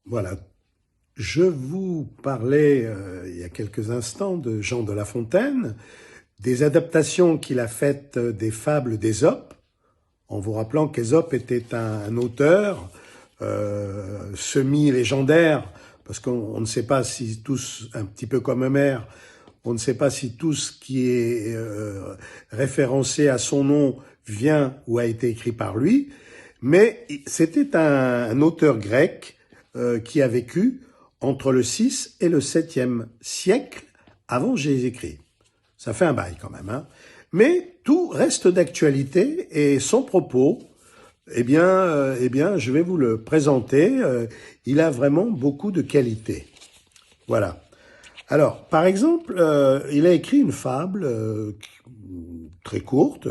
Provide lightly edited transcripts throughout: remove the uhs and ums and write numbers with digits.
Voilà. Je vous parlais il y a quelques instants de Jean de La Fontaine, des adaptations qu'il a faites des fables d'Ésope, en vous rappelant qu'Ésope était un auteur semi-légendaire, parce qu'on ne sait pas si tous, un petit peu comme Homère, on ne sait pas si tout ce qui est référencé à son nom vient ou a été écrit par lui, mais c'était un auteur grec qui a vécu entre le 6 et le 7e siècle avant Jésus-Christ. Ça fait un bail quand même, hein. Mais tout reste d'actualité et son propos, je vais vous le présenter. Il a vraiment beaucoup de qualités. Voilà. Alors, par exemple, il a écrit une fable très courte.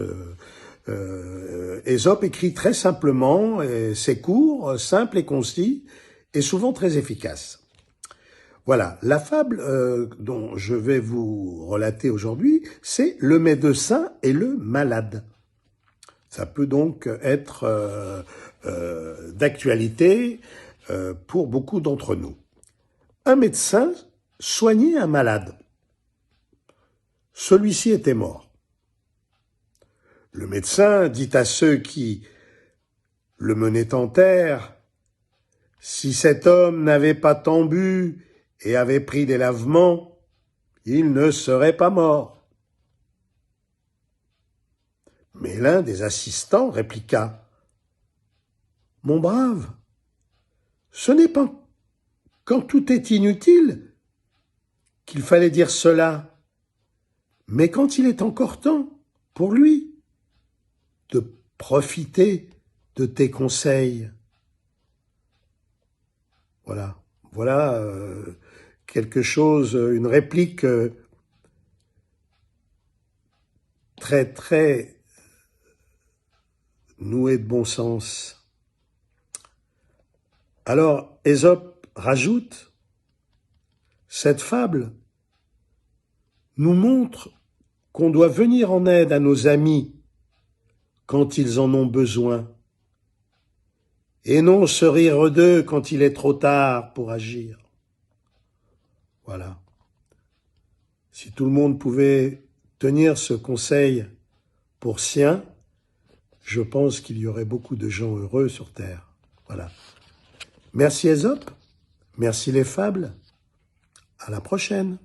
Ésope écrit très simplement, c'est court, simple et concis, et souvent très efficace. Voilà, la fable dont je vais vous relater aujourd'hui, c'est le médecin et le malade. Ça peut donc être d'actualité pour beaucoup d'entre nous. Un médecin soignait un malade. Celui-ci était mort. Le médecin dit à ceux qui le menaient en terre, « Si cet homme n'avait pas tant bu et avait pris des lavements, il ne serait pas mort. » Mais l'un des assistants répliqua, « Mon brave, ce n'est pas quand tout est inutile qu'il fallait dire cela, mais quand il est encore temps pour lui de profiter de tes conseils. » Voilà quelque chose, une réplique très nouée de bon sens. Alors Ésope rajoute, cette fable nous montre qu'on doit venir en aide à nos amis quand ils en ont besoin, et non se rire d'eux quand il est trop tard pour agir. Voilà. Si tout le monde pouvait tenir ce conseil pour sien, je pense qu'il y aurait beaucoup de gens heureux sur Terre. Voilà. Merci Ésope, merci les fables, à la prochaine.